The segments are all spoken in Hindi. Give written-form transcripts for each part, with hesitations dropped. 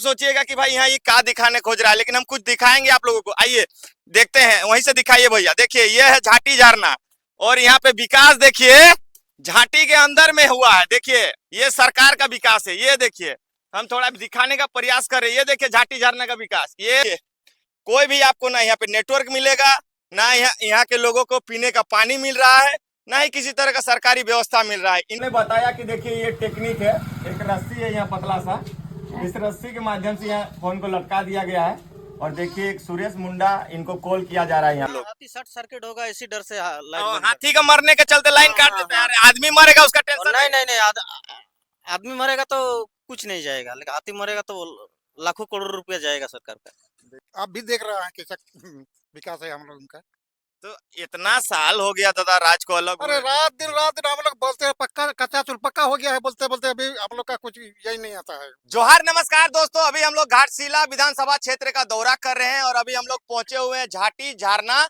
सोचिएगा कि भाई यहाँ ये क्या दिखाने खोज रहा है, लेकिन हम कुछ दिखाएंगे आप लोगों को। आइए देखते हैं, वहीं से दिखाइए भैया। देखिए ये है झाटी झरना, और यहाँ पे विकास देखिए झाटी के अंदर में हुआ है। देखिए ये सरकार का विकास है। ये देखिए हम थोड़ा दिखाने का प्रयास कर रहे हैं। ये देखिए झाटी झरना का विकास। ये कोई भी आपको ना यहाँ पे नेटवर्क मिलेगा, ना यहाँ के लोगों को पीने का पानी मिल रहा है, ना ही किसी तरह का सरकारी व्यवस्था मिल रहा है। इन्हें बताया कि देखिए ये टेक्निक है, एक रस्सी है यहाँ पतला सा, इस रस्सी के माध्यम से यहाँ फोन को लटका दिया गया है। और देखिए एक सुरेश मुंडा, इनको कॉल किया जा रहा है। यहाँ लोग हाथी शॉर्ट सर्किट होगा इसी डर से हाथी का मरने के चलते लाइन काट देते हैं। आदमी मरेगा उसका टेंशन नहीं नहीं नहीं आदमी मरेगा तो कुछ नहीं जाएगा, लेकिन हाथी मरेगा तो लाखों करोड़ रुपया जाएगा सरकार का। आप भी देख रहे हैं कैसा विकास है हम लोगों का। तो इतना साल हो गया दादा राज को अलग अरे रात दिन हम लोग बोलते हैं पक्का कच्चा चुल पक्का हो गया है, बोलते बोलते अभी हम लोग का कुछ यही नहीं आता है। जोहार नमस्कार दोस्तों, अभी हम लोग घाटशिला विधानसभा क्षेत्र का दौरा कर रहे हैं और अभी हम लोग पहुंचे हुए हैं झाटी झरना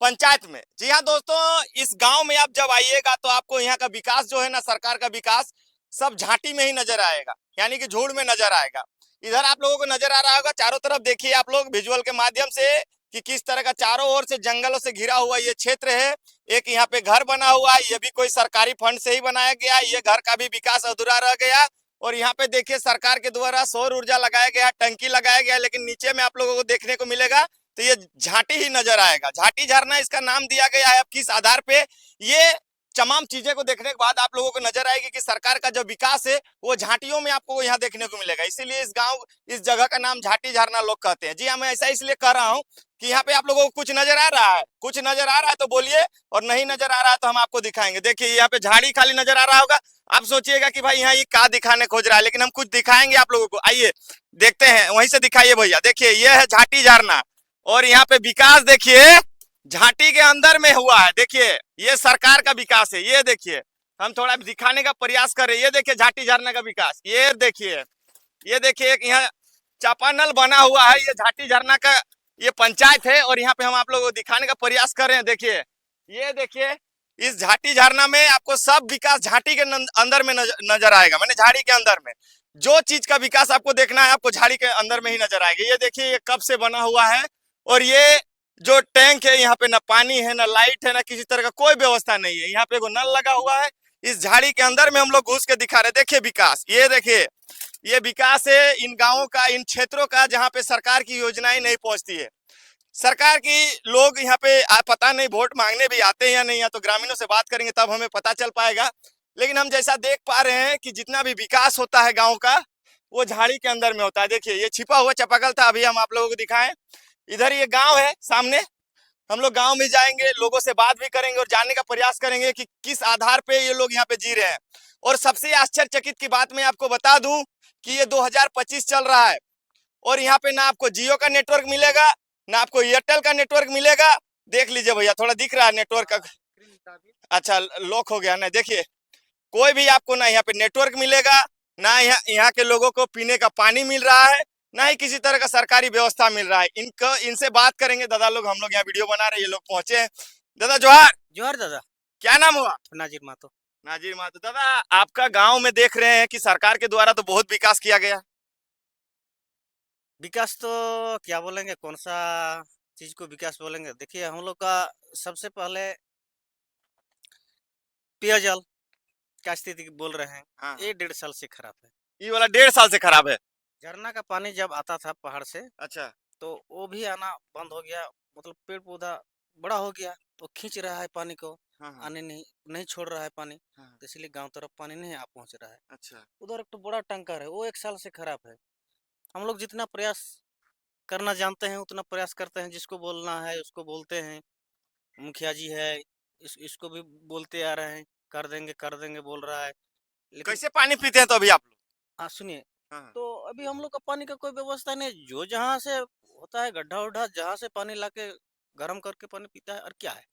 पंचायत में। जी हाँ दोस्तों, इस गांव में आप जब आइएगा तो आपको यहाँ का विकास जो है ना, सरकार का विकास सब झाटी में ही नजर आएगा, यानी कि झूड़ में नजर आएगा। इधर आप लोगों को नजर आ रहा होगा, चारों तरफ देखिए आप लोग विजुअल के माध्यम से कि किस तरह का चारों ओर से जंगलों से घिरा हुआ ये क्षेत्र है। एक यहाँ पे घर बना हुआ है, ये भी कोई सरकारी फंड से ही बनाया गया। ये घर का भी विकास अधूरा रह गया। और यहाँ पे देखिए सरकार के द्वारा सौर ऊर्जा लगाया गया, टंकी लगाया गया, लेकिन नीचे में आप लोगों को देखने को मिलेगा तो ये झाटी ही नजर आएगा। झाटी झरना इसका नाम दिया गया है। अब किस आधार पे, ये तमाम चीजें को देखने के बाद आप लोगों को नजर आएगी कि सरकार का जो विकास है वो झाटियों में आपको यहाँ देखने को मिलेगा। इसीलिए इस जगह का नाम झाटी झरना लोग कहते हैं। जी हाँ, मैं ऐसा इसलिए कह रहा हूँ कि यहाँ पे आप लोगों को कुछ नजर आ रहा है, कुछ नजर आ रहा है तो बोलिए, और नहीं नजर आ रहा है तो हम आपको दिखाएंगे। देखिए यहाँ पे झाड़ी खाली नजर आ रहा होगा, आप सोचिएगा कि भाई यहाँ ये क्या दिखाने खोज रहा है, लेकिन हम कुछ दिखाएंगे आप लोगों को। आइए देखते हैं, वहीं से दिखाइए भैया। देखिए ये है झाटी झरना, और यहाँ पे विकास देखिए झाटी के अंदर में हुआ है। देखिए ये सरकार का विकास है। ये देखिए हम थोड़ा दिखाने का प्रयास कर रहे हैं। ये देखिए झाटी झरना का विकास। ये देखिए एक यहाँ चापानल बना हुआ है। ये झाटी झरना का ये पंचायत है, और यहाँ पे हम आप लोगों को दिखाने का प्रयास कर रहे हैं। देखिए ये देखिए इस झाटी झरना में आपको सब विकास झाटी के अंदर में नजर आएगा, मैंने झाड़ी के अंदर में जो चीज का विकास आपको देखना है आपको झाड़ी के अंदर में ही नजर आएगा। ये देखिए ये कब से बना हुआ है, और ये जो टैंक है यहाँ पे ना पानी है, ना लाइट है, ना किसी तरह का कोई व्यवस्था नहीं है। यहाँ पे एगो नल लगा हुआ है। इस झाड़ी के अंदर में हम लोग घुस के दिखा रहे। देखिए विकास, ये देखिए ये विकास है इन गांवों का, इन क्षेत्रों का, जहाँ पे सरकार की योजनाएं नहीं पहुंचती है। सरकार की लोग यहाँ पे पता नहीं वोट मांगने भी आते हैं या नहीं, या तो ग्रामीणों से बात करेंगे तब हमें पता चल पाएगा। लेकिन हम जैसा देख पा रहे हैं कि जितना भी विकास होता है गाँव का वो झाड़ी के अंदर में होता है। देखिए ये छिपा हुआ चापाकल था, अभी हम आप लोगों को दिखाएं। इधर ये गांव है सामने, हम लोग गांव में जाएंगे, लोगों से बात भी करेंगे और जानने का प्रयास करेंगे कि किस आधार पे ये लोग यहाँ पे जी रहे हैं। और सबसे आश्चर्यचकित की बात मैं आपको बता दूं कि ये 2025 चल रहा है, और यहाँ पे ना आपको जियो का नेटवर्क मिलेगा, ना आपको एयरटेल का नेटवर्क मिलेगा। देख लीजिए भैया, थोड़ा दिख रहा है नेटवर्क का, अच्छा लॉक हो गया ना। देखिए कोई भी आपको ना यहाँ पे नेटवर्क मिलेगा, ना यहाँ के लोगों को पीने का पानी मिल रहा है, ना ही किसी तरह का सरकारी व्यवस्था मिल रहा है। इनसे बात करेंगे। दादा लोग, हम लोग यहाँ वीडियो बना रहे हैं, ये लोग पहुंचे हैं। दादा जोहार। जोहार दादा। क्या नाम हुआ? नाजिर मातो। नाजिर मातो। दादा आपका गांव में देख रहे हैं कि सरकार के द्वारा तो बहुत विकास किया गया। विकास तो क्या बोलेंगे, कौन सा चीज को विकास बोलेंगे। देखिए हम लोग का सबसे पहले पेयजल का स्थिति बोल रहे हैं। हाँ। ये 1.5 साल से खराब है। ये वाला 1.5 साल से खराब है। झरना का पानी जब आता था पहाड़ से, अच्छा, तो वो भी आना बंद हो गया। मतलब पेड़ पौधा बड़ा हो गया तो खींच रहा है पानी को, हाँ हाँ, आने नहीं छोड़ रहा है पानी, हाँ, तो इसलिए गांव तरफ पानी नहीं आ पहुंच रहा है। अच्छा, उधर एक तो बड़ा टंकर है, वो 1 साल से खराब है। हम लोग जितना प्रयास करना जानते हैं उतना प्रयास करते हैं, जिसको बोलना है उसको बोलते हैं। मुखिया जी है, इसको भी बोलते आ रहे हैं, कर देंगे बोल रहा है, लेकिन कैसे पानी पीते हैं तो अभी आप लोग? हाँ सुनिए, हाँ, तो अभी हम लोग का पानी का कोई व्यवस्था नहीं। जो जहाँ से होता है गड्ढा उड्ढा, जहाँ से पानी लाके गर्म करके पानी पीता है। और क्या है,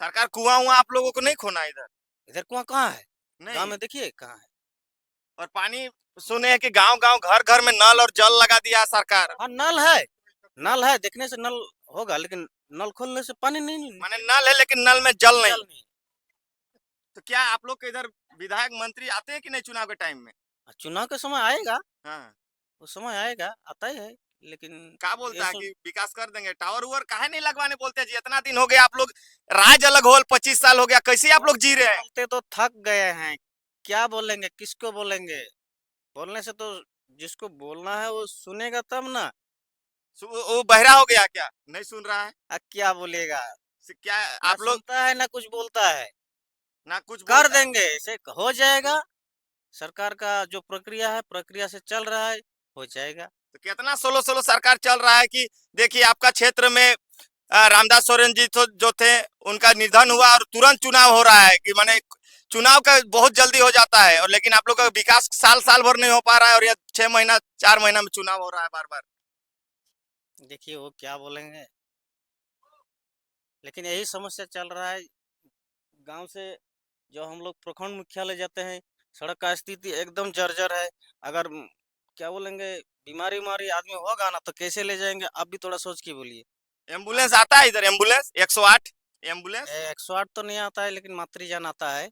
सरकार कुआं हुआ आप लोगों को नहीं खोना इधर? इधर कुआं कहाँ है? गांव नहीं। में देखिए कहाँ है। और पानी सुने हैं कि गांव गांव घर घर में नल और जल लगा दिया है सरकार। हाँ नल है, नल है, देखने से नल होगा, लेकिन नल खोलने से पानी नहीं। माने नल है लेकिन नल में जल नहीं। जल नहीं। तो क्या आप लोग के इधर विधायक मंत्री आते हैं कि नहीं चुनाव के टाइम में? चुनाव के समय आएगा, हाँ, वो समय आएगा, आता ही है, लेकिन क्या ये बोलता है सब कि विकास कर देंगे? टावर उवर काहे नहीं लगवाने बोलते हैं जी? इतना दिन हो गया आप लोग, राज अलग होल 25 साल हो गया, कैसे आप लोग जी रहे हैं? बोलते तो थक गए हैं, क्या बोलेंगे, किसको बोलेंगे? बोलने से तो जिसको बोलना है वो सुनेगा तब ना। वो बहरा हो गया क्या, नहीं सुन रहा है? क्या बोलेगा? क्या ना आप लोग सुनता है ना कुछ बोलता है। ना कुछ कर बोलता है? देंगे, ऐसे हो जाएगा। सरकार का जो प्रक्रिया है, प्रक्रिया से चल रहा है, हो जाएगा। तो कितना सोलो सोलो सरकार चल रहा है कि देखिए आपका क्षेत्र में रामदास सोरेन जी तो जो थे, उनका निधन हुआ और तुरंत चुनाव हो रहा है कि माने चुनाव का बहुत जल्दी हो जाता है, और लेकिन आप लोग का विकास साल साल भर नहीं हो पा रहा है, और ये 6 महीना 4 महीना में चुनाव हो रहा है बार बार। देखिए वो क्या बोलेंगे, लेकिन यही समस्या चल रहा है। गांव से जो हम लोग प्रखंड मुख्यालय जाते हैं, सड़क का स्थिति एकदम जर्जर है। अगर क्या बोलेंगे, बीमारी उमारी आदमी होगा ना तो कैसे ले जाएंगे, आप भी थोड़ा सोच के बोलिए। एम्बुलेंस आता है इधर? एम्बुलेंस 108 एम्बुलेंस 108 तो नहीं आता है, लेकिन मातृयान आता है।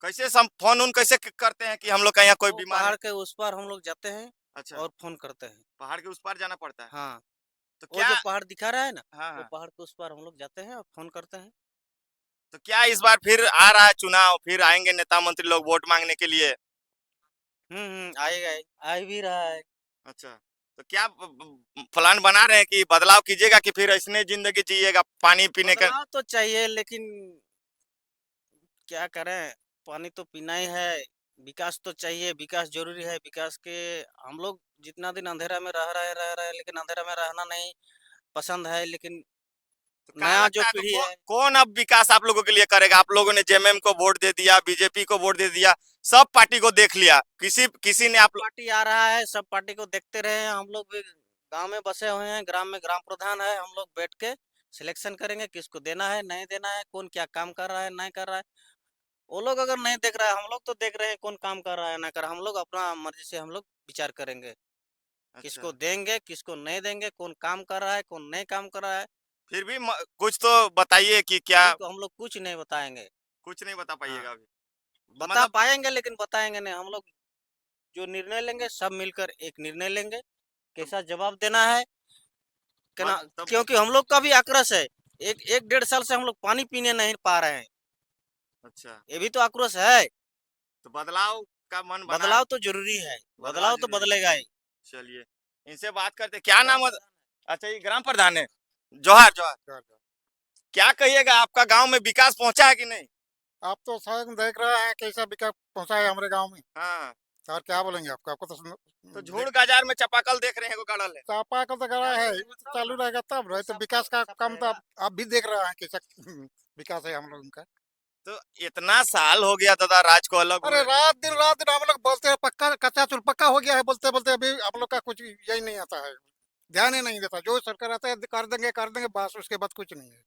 कैसे फोन उन कैसे करते हैं कि हम लोग का यहाँ कोई वो बीमार है? पहाड़ के उस पार हम लोग जाते हैं अच्छा, और फोन करते हैं। पहाड़ के उस पार जाना पड़ता है? हाँ, तो वो क्या? जो पहाड़ दिखा रहा है ना, हाँ वो हाँ। पहाड़ के उस पार हम लोग जाते हैं और फोन करते हैं। तो क्या इस बार फिर आ रहा है चुनाव, फिर आएंगे नेता मंत्री लोग वोट मांगने के लिए? आएगा, आ भी रहा है। अच्छा, तो क्या प्लान बना रहे हैं कि बदलाव कीजिएगा कि फिर ऐसने जिंदगी जिएगा पानी पीने का? बदलाव तो चाहिए, लेकिन क्या करें, पानी तो पीना ही है। विकास तो चाहिए, विकास जरूरी है। विकास के हम लोग जितना दिन अंधेरा में रह रहे हैं, लेकिन अंधेरा में रहना नहीं पसंद है। लेकिन तो क्या नया जो लगता है तो पीढ़ी है, कौन अब विकास आप लोगों के लिए करेगा? आप लोगों ने जेएमएम को वोट दे दिया, बीजेपी को वोट दे दिया, सब पार्टी को देख लिया, किसी किसी ने सब आप पार्टी आ रहा है, सब पार्टी को देखते रहे हैं। हम लोग भी गांव में बसे हुए हैं, ग्राम में ग्राम प्रधान है। हम लोग बैठ के सिलेक्शन करेंगे किसको देना है, नहीं देना है, कौन क्या काम कर रहा है, नहीं कर रहा है। वो लोग अगर नहीं देख रहा है, हम लोग तो देख रहे हैं कौन काम कर रहा है, ना कर रहा है। हम लोग अपना मर्जी से हम लोग विचार करेंगे, अच्छा, किसको देंगे किसको नहीं देंगे, कौन काम कर रहा है कौन नहीं काम कर रहा है। फिर भी कुछ तो बताइए कि क्या? अभी तो हम लोग कुछ नहीं बताएंगे। कुछ नहीं बता हाँ, पाइएगा अभी? तो बता मतलब पाएंगे लेकिन बताएंगे नहीं। हम लोग जो निर्णय लेंगे सब मिलकर एक निर्णय लेंगे, तब कैसा जवाब देना है। मत कहना, तब क्योंकि हम लोग का भी आक्रोश है। एक एक 1.5 साल से हम लोग पानी पीने नहीं पा रहे हैं। अच्छा, ये भी तो आक्रोश है। तो बदलाव का मन बना बदलाव तो जरूरी है, बदलाव बदलाव तो जरूरी है। बदलेगा ही। चलिए, इनसे बात करते, क्या ग्राम नाम है? प्रधान अच्छा, ये ग्राम प्रधान है। जोहार जोहार। जोहार, जोहार। क्या कहिएगा, आपका गांव में विकास पहुंचा है कि नहीं? आप तो शायद देख रहे हैं कैसा विकास पहुंचा है हमारे गांव में। हाँ, और क्या बोलेंगे आपको आपको तो तो झूड़ बाजार में चापाकल देख रहे हैं, को गाड़ल है। चापा कल तो करा है, ये तो चालू रहेगा तब रहे तो विकास का सब काम तो रहेगा। आप भी देख रहे हैं कैसा विकास है हम लोगों का। तो इतना साल हो गया दादा राज को अलग अरे हुए। रात दिन हम लोग बोलते हैं पक्का कच्चा चुल पक्का हो गया है, बोलते बोलते अभी हम लोग का कुछ यही नहीं आता है, ध्यान ही नहीं देता। जो सरकार आता है कर देंगे बस, उसके बाद कुछ नहीं है।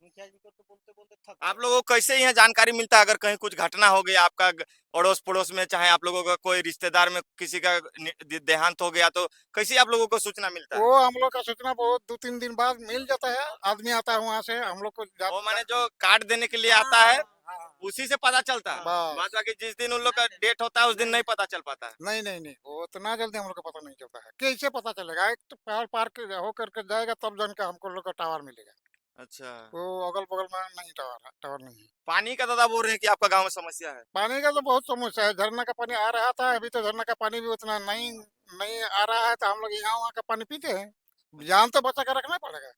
मुखिया जी को तो बोलते बोलते थक आप गए। लोगों को कैसे यहाँ जानकारी मिलता है अगर कहीं कुछ घटना हो गया आपका अड़ोस पड़ोस में, चाहे आप लोगों का कोई रिश्तेदार में किसी का देहांत हो गया, तो कैसे आप लोगों को सूचना मिलता है? वो हम लोग का सूचना बहुत 2-3 दिन बाद मिल जाता है, आदमी आता है वहाँ से हम लोग को वो माने जो कार्ड देने के लिए आता हाँ है, हाँ उसी से पता चलता है। बस। बात बाकी जिस दिन उन लोग का डेट होता है उस दिन नहीं नहीं पता चल पाता है। नहीं नहीं नहीं, वो इतना जल्दी हम लोग को पता नहीं चलता है। कैसे पता चलेगा? एक तो पहाड़ पार के होकर के जाएगा तब जान के हमको लोग का टावर मिलेगा। अच्छा, वो अगल बगल में नहीं टावर है, टावर नहीं है। पानी का दादा बोल रहे हैं कि आपका गांव में समस्या है। पानी का तो बहुत समस्या है। झरना का पानी आ रहा था, अभी तो झरना का पानी भी उतना नहीं नहीं आ रहा है, तो हम लोग यहाँ वहाँ का पानी पीते हैं। जान तो बचा कर रखना पड़ेगा।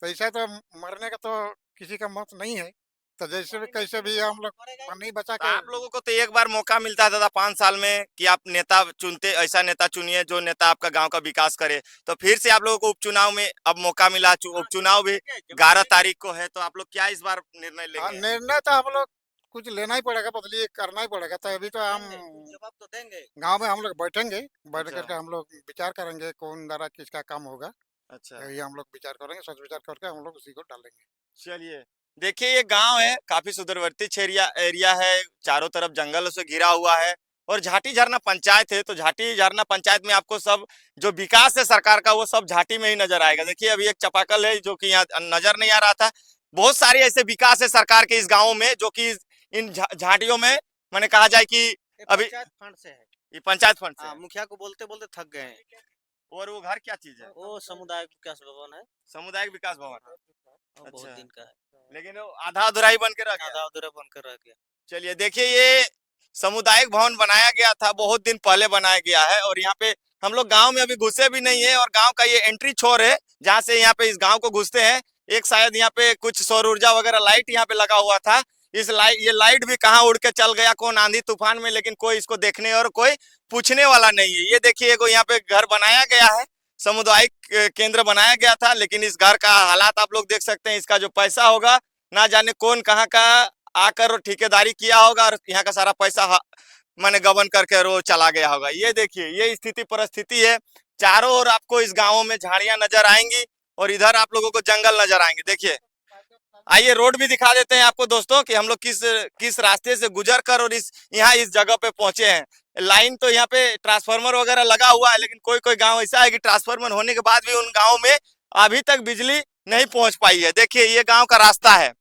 तो ऐसा तो मरने का तो किसी का मत नहीं है, तो जैसे भी कैसे भी हम लोग मरेगा ही। पानी बचा तो के। आप लोगों को तो एक बार मौका मिलता है दादा 5 साल में कि आप नेता चुनते, ऐसा नेता चुनिए जो नेता आपका गांव का विकास करे। तो फिर से आप लोगों को उपचुनाव में अब मौका मिला, हाँ, उपचुनाव भी देंगे, जवाब 11 तारीख को है, तो आप लोग क्या इस बार निर्णय हाँ, लेंगे? निर्णय तो हम लोग कुछ लेना ही पड़ेगा, बदली करना ही पड़ेगा। तो अभी तो हम देंगे, कुछ जवाब तो देंगे। गांव में हम लोग बैठेंगे, बैठ अच्छा, करके हम लोग विचार करेंगे कौन द्वारा किसका काम होगा। अच्छा, यही हम लोग विचार करेंगे, सोच विचार करके हम लोग उसी को डालेंगे। चलिए। देखिए, ये गांव है, काफी सुदूरवर्ती एरिया एरिया है, चारों तरफ जंगल से घिरा हुआ है, और झाटी झरना पंचायत है। तो झाटी झरना पंचायत में आपको सब जो विकास है सरकार का, वो सब झाटी में ही नजर आएगा। देखिए, अभी एक चापाकल है जो कि यहाँ नजर नहीं आ रहा था। बहुत सारे ऐसे विकास है सरकार के इस गाँव में, जो कि इन झाटियों में मैंने कहा जाए कि ये अभी पंचायत फंड से है। ये पंचायत फंड से हाँ है। मुखिया को बोलते बोलते थक गए हैं। और वो घर क्या चीज है? वो सामुदायिक विकास भवन है, सामुदायिक विकास भवन। वो बहुत अच्छा। दिन का है, लेकिन वो आधा अधूरा ही बन के रह गया। आधा अधूरा बनकर रह गया। चलिए देखिए, ये सामुदायिक भवन बनाया गया था, बहुत दिन पहले बनाया गया है। और यहाँ पे हम लोग गांव में अभी घुसे भी नहीं है, और गांव का ये एंट्री छोर है जहाँ से यहाँ पे इस गांव को घुसते हैं। एक शायद यहाँ पे कुछ सौर ऊर्जा वगैरह लाइट यहाँ पे लगा हुआ था। ये लाइट भी कहाँ उड़ के चल गया, कौन आंधी तूफान में, लेकिन कोई इसको देखने और कोई पूछने वाला नहीं है। ये देखिए, एगो यहाँ पे घर बनाया गया है, सामुदायिक केंद्र बनाया गया था, लेकिन इस घर का हालात आप लोग देख सकते हैं। इसका जो पैसा होगा, ना जाने कौन कहाँ का आकर और ठेकेदारी किया होगा, और यहाँ का सारा पैसा मैंने गबन करके रो चला गया होगा। ये देखिए, ये स्थिति परिस्थिति है। चारों ओर आपको इस गाँव में झाड़ियां नजर आएंगी, और इधर आप लोगों को जंगल नजर आएंगे। देखिए, आइए रोड भी दिखा देते हैं आपको दोस्तों कि हम लोग किस किस रास्ते से गुजर कर और इस जगह पे पहुंचे हैं। लाइन तो यहाँ पे ट्रांसफार्मर वगैरह लगा हुआ है, लेकिन कोई कोई गांव ऐसा है कि ट्रांसफार्मर होने के बाद भी उन गाँव में अभी तक बिजली नहीं पहुंच पाई है। देखिए, ये गाँव का रास्ता है,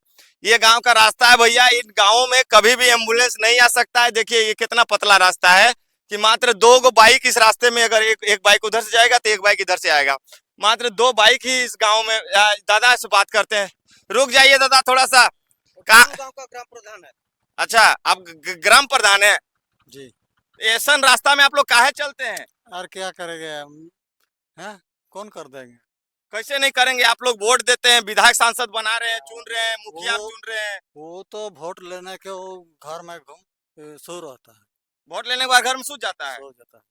ये गांव का रास्ता है भैया। इन गाँवों में कभी भी एम्बुलेंस नहीं आ सकता है। देखिए, ये कितना पतला रास्ता है कि मात्र 2 गो बाइक इस रास्ते में, अगर एक बाइक उधर से जाएगा तो एक बाइक इधर से आएगा। मात्र 2 बाइक ही इस गांव में। दादा से बात करते हैं, रुक जाइए दादा थोड़ा सा। गांव का ग्राम प्रधान है। अच्छा, आप ग्राम प्रधान है जी। ऐसा रास्ता में आप लोग काहे चलते हैं? और क्या करेंगे हम, हैं? कौन कर देंगे? कैसे नहीं करेंगे? आप लोग वोट देते हैं, विधायक सांसद बना रहे हैं, चुन रहे हैं, मुखिया वो- चुन रहे हैं। वो तो वोट लेने के वो घर में सो रहता है, वोट लेने के बाद घर में सूझ जाता है। सो जाता है।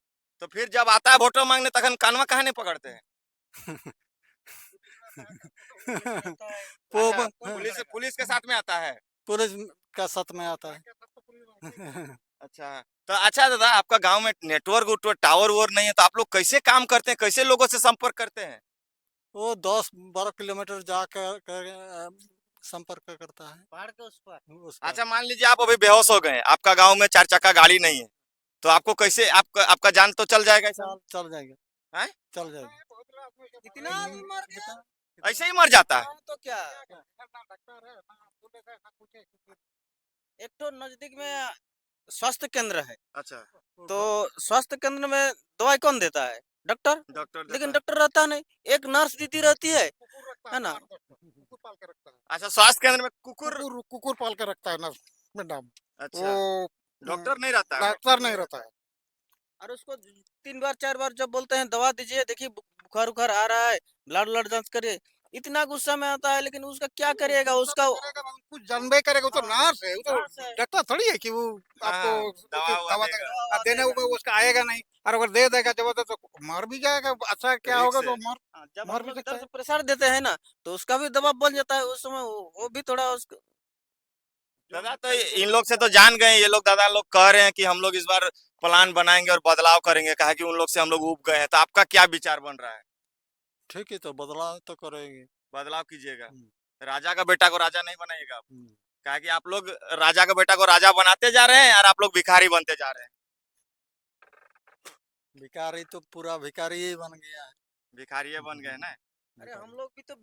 तो फिर जब आता है वोटर मांगने, तखन कानवा काहे नहीं पकड़ते हैं? वो अच्छा, पुलिस के साथ में आता है। पुलिस का साथ में आता है। अच्छा, तो अच्छा दादा, आपका गांव में नेटवर्क उटवर्क टावर वोर नहीं है, तो आप लोग कैसे काम करते हैं, कैसे लोगों से संपर्क करते हैं? वो 10-12 किलोमीटर जाकर संपर्क करता है पहाड़ के उस पर। उस पर। अच्छा, मान लीजिए आप अभी बेहोश हो गए, आपका गांव में 4 चक्का गाड़ी नहीं है, तो आपको कैसे, आपका जान तो चल जाएगा ऐसा? चल जाएगा, हैं? चल जाएगा। इतना मर गया ऐसे ही मर जाता है? तो क्या, एक तो नजदीक में स्वास्थ्य केंद्र है, अच्छा, तो स्वास्थ्य केंद्र में दवाई कौन देता है? डॉक्टर। डॉक्टर लेकिन डॉक्टर रहता नहीं, एक नर्स दीदी रहती है ना। कुकुर पाल के रखता है, अच्छा, स्वास्थ्य केंद्र में कुकुर। कुकुर पाल के रखता है ना मैडम। अच्छा, वो डॉक्टर नहीं रहता है? डॉक्टर नहीं रहता है। और उसको 3 बार 4 बार जब बोलते हैं दवा दीजिए, देखिए बुखार उखार आ रहा है, ब्लड जांच करिए, इतना गुस्सा में आता है। लेकिन उसका क्या करिएगा, उसका कुछ जानबे करेगा, वो तो नर्स है, वो तो नर्स है। डॉक्टर थोड़ी है कि वो आपको दवा दवा देगा। देगा। देने को उसका आएगा नहीं, और अगर दे देगा जबरदस्त तो मर भी जाएगा। अच्छा क्या रिस्क होगा है। तो मर हाँ, जब मर हम भी लोग सकता इधर है। से प्रेशर देते हैं ना, तो उसका भी दबाव बन जाता है उस समय, वो भी थोड़ा उसको। दादा, तो इन लोग से तो जान गए, ये लोग दादा लोग कह रहे हैं कि हम लोग इस बार प्लान बनाएंगे और बदलाव करेंगे, कहा कि उन लोग से हम लोग ऊब गए हैं। तो आपका क्या विचार बन रहा है? ठीक है, तो बदलाव तो करेंगे। बदलाव कीजिएगा, हम्म। राजा का बेटा को राजा नहीं बनाइएगा आप। हम्म। कहा कि आप लोग राजा का बेटा को राजा बनाते जा रहे हैं, और आप लोग भिखारी बनते जा रहे हैं। भिखारी तो पूरा भिखारी ही बन गया है। भिखारी बन गए ना। अरे हम लोग भी तो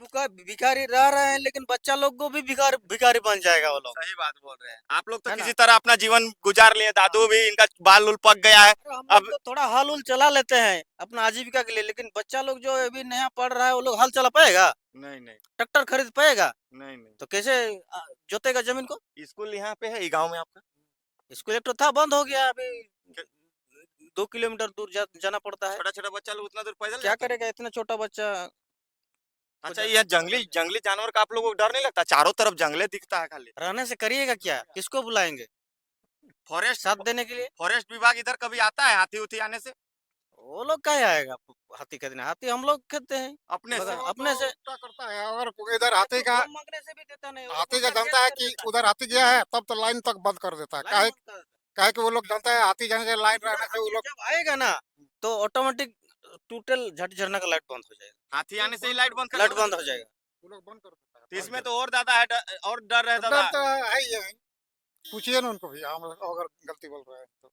भिखारी रह रहे हैं, लेकिन बच्चा लोग को भी भिखारी बन जाएगा वो लोग। सही बात बोल रहे हैं आप लोग। तो है ना? किसी तरह अपना जीवन गुजार लिए, दादू भी इनका बाल उल पक गया है। अरे हम अब लोग तो थोड़ा हल उल चला लेते हैं अपना आजीविका के लिए, लेकिन बच्चा लोग जो अभी नया पढ़ रहा है, वो लोग हल चला पाएगा? नहीं नहीं ट्रैक्टर खरीद पाएगा? नहीं नहीं। तो कैसे जोतेगा जमीन को? स्कूल यहाँ पे है, गांव में आपका? स्कूल एक तो था, बंद हो गया अभी। 2 किलोमीटर दूर जाना पड़ता है। छोटा छोटा बच्चा लोग उतना दूर पैदल क्या जाता है? करेगा इतना छोटा बच्चा? अच्छा, ये जंगली जंगली जानवर का आप लोगों को डर नहीं लगता? चारों तरफ जंगले दिखता है खाली। रहने से करिएगा क्या? किसको बुलाएंगे फॉरेस्ट साथ देने के लिए? फॉरेस्ट विभाग इधर कभी आता है हाथी उथी आने से? वो लोग क्या आएगा हाथी खेदने? हाथी हम लोग खेदते हैं अपने से? बगा- अपने से। क्या करता है, अगर इधर हाथी का हम मांगने से भी देता नहीं, वो लोग हाथी का उल्टा जानता है केस कर कि देता है। उधर हाथी गया है, तब तो लाइन तक बंद कर देता है। लाइन काहे बंद कर देता है। काहे कि वो लोग जानता है हाथी जाने से लाइन रहने से वो लोग जब आएगा ना, तो ऑटोमेटिक टोटल झट झरना का लाइट बंद हो जाएगा, हाथी आने से ही लाइट बंद कर लाइट देता है? बंद हो जाएगा। वो लोग बंद कर देता है। तो इसमें तो और ज्यादा है और डर है डर दादा। तो है ही है। पूछिए ना उनको भी, हम अगर गलती बोल रहे हैं तो।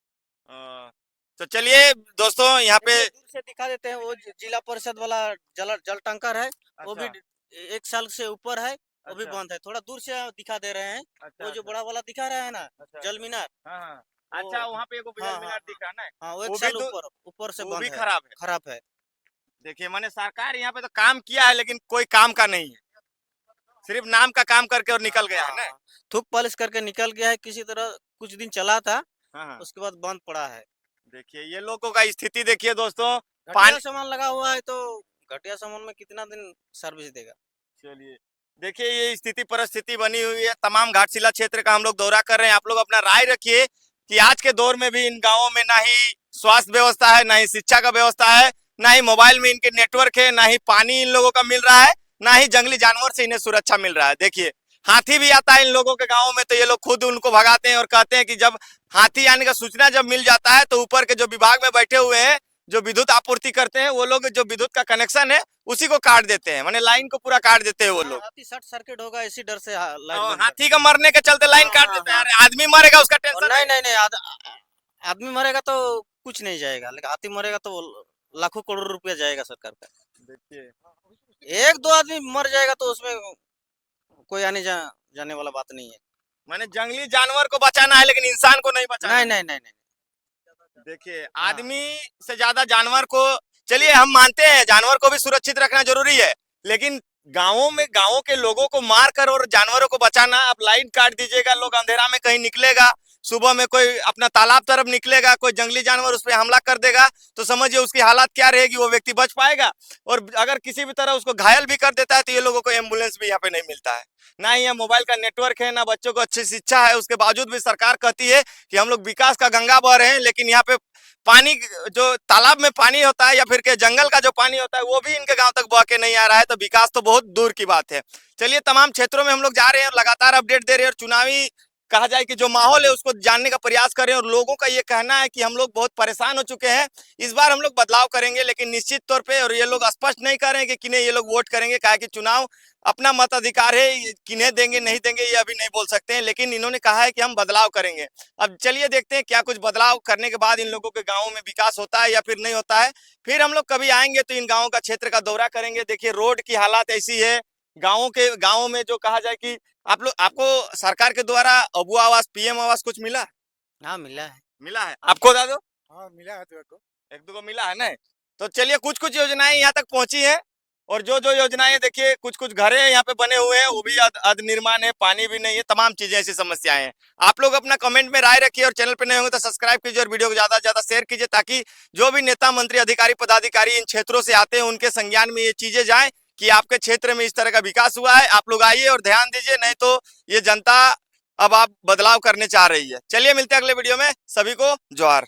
तो चलिए दोस्तों, यहाँ पे देखिए, दूर से दिखा देते हैं, वो जिला परिषद वाला जल टैंकर है, वो भी अच्छा, 1 साल से ऊपर है, वो भी अच्छा, बंद है। थोड़ा दूर से दिखा दे रहे हैं, अच्छा, वो जो अच्छा, बड़ा वाला दिखा रहे हैं ना, अच्छा, जल मीनार, हाँ हाँ, अच्छा वहाँ पे एगो बिजली हाँ, मीनार हाँ, दिख रहा है ना, हाँ, वो वो एक भी साल ऊपर से वो बंद भी है, खराब है। खराब है। देखिए माने सरकार यहाँ पे तो काम किया है लेकिन कोई काम का नहीं है, सिर्फ नाम का काम करके और निकल गया है ना। हाँ, थूक पॉलिश करके निकल गया है किसी तरह, कुछ दिन चला था, हाँ हाँ। उसके बाद बंद पड़ा है। देखिए ये लोगों का स्थिति देखिए दोस्तों, घटिया पानी। सामान लगा हुआ है तो घटिया सामान में कितना दिन सर्विस देगा? चलिए देखिए ये स्थिति परिस्थिति बनी हुई है, तमाम घाटशिला क्षेत्र का हम लोग दौरा कर रहे हैं। आप लोग अपना राय रखिए कि आज के दौर में भी इन गांवों में ना ही स्वास्थ्य व्यवस्था है, ना ही शिक्षा का व्यवस्था है, ना ही मोबाइल में इनके नेटवर्क है, ना ही पानी इन लोगों का मिल रहा है, ना ही जंगली जानवर से इन्हें सुरक्षा मिल रहा है। देखिए हाथी भी आता है इन लोगों के गाँव में तो ये लोग खुद उनको भगाते हैं और कहते हैं कि जब हाथी आने का सूचना जब मिल जाता है तो ऊपर के जो विभाग में बैठे हुए हैं, जो विद्युत आपूर्ति करते हैं, वो लोग जो विद्युत का कनेक्शन है उसी को काट देते हैं, माने लाइन को पूरा काट देते हैं वो लोग। हाथी शॉर्ट सर्किट होगा इसी डर से लाइट और बंद हाथी करते का मरने के चलते लाइन हैं। काट हाँ, देते हैं, हाँ, अरे आदमी मरेगा उसका और टेंशन नहीं नहीं। नहीं नहीं आदमी मरेगा तो कुछ नहीं जाएगा, लेकिन हाथी मरेगा तो लाखों करोड़ रुपया जाएगा सरकार का। देखिए एक दो आदमी मर जाएगा तो उसमें कोई जाने वाला बात नहीं है। माने जंगली जानवर को बचाना है लेकिन इंसान को नहीं बचाना नहीं है। नहीं नहीं नहीं। देखिए हाँ। आदमी से ज्यादा जानवर को, चलिए हम मानते हैं जानवर को भी सुरक्षित रखना जरूरी है, लेकिन गांवों में गांवों के लोगों को मार कर और जानवरों को बचाना, आप लाइट काट दीजिएगा, लोग अंधेरा में कहीं निकलेगा, सुबह में कोई अपना तालाब तरफ निकलेगा, कोई जंगली जानवर उस पर हमला कर देगा तो समझिए उसकी हालत क्या रहेगी, वो व्यक्ति बच पाएगा? और अगर किसी भी तरह उसको घायल भी कर देता है तो ये लोगों को एम्बुलेंस भी यहाँ पे नहीं मिलता है, ना ही यहाँ मोबाइल का नेटवर्क है, ना बच्चों को अच्छी शिक्षा है। उसके बावजूद भी सरकार कहती है कि हम लोग विकास का गंगा बह रहे हैं, लेकिन यहाँ पे पानी, जो तालाब में पानी होता है या फिर के जंगल का जो पानी होता है वो भी इनके गांव तक बह के नहीं आ रहा है, तो विकास तो बहुत दूर की बात है। चलिए तमाम क्षेत्रों में हम लोग जा रहे हैं और लगातार अपडेट दे रहे हैं और चुनावी कहा जाए कि जो माहौल है उसको जानने का प्रयास करें, और लोगों का ये कहना है कि हम लोग बहुत परेशान हो चुके हैं, इस बार हम लोग बदलाव करेंगे, लेकिन निश्चित तौर पे, और ये लोग स्पष्ट नहीं कर रहे हैं कि किन्हें ये लोग वोट करेंगे, कहा कि चुनाव अपना मताधिकार है, किन्हें देंगे नहीं देंगे ये अभी नहीं बोल सकते हैं, लेकिन इन्होंने कहा है कि हम बदलाव करेंगे। अब चलिए देखते हैं क्या कुछ बदलाव करने के बाद इन लोगों के गाँव में विकास होता है या फिर नहीं होता है। फिर हम लोग कभी आएंगे तो इन गाँव का क्षेत्र का दौरा करेंगे। देखिए रोड की हालात ऐसी है, गाँव में जो कहा जाए कि आप लोग, आपको सरकार के द्वारा अबू आवास, पीएम आवास कुछ मिला? हाँ मिला है। मिला है आपको दादो? हाँ मिला है तो को। एक दो को मिला है ना। तो चलिए कुछ कुछ योजनाएं यहाँ तक पहुंची हैं, और जो जो योजनाएं देखिए कुछ कुछ घरे यहाँ पे बने हुए हैं वो भी अध निर्माण है, पानी भी नहीं है, तमाम चीजें ऐसी समस्याएं हैं। आप लोग अपना कमेंट में राय रखिए और चैनल पे नए होंगे तो सब्सक्राइब कीजिए और वीडियो को ज्यादा से ज्यादा शेयर कीजिए, ताकि जो भी नेता मंत्री अधिकारी पदाधिकारी इन क्षेत्रों से आते हैं उनके संज्ञान में ये चीजें जाए कि आपके क्षेत्र में इस तरह का विकास हुआ है। आप लोग आइए और ध्यान दीजिए, नहीं तो ये जनता अब आप बदलाव करने चाह रही है। चलिए मिलते हैं अगले वीडियो में, सभी को जोहार।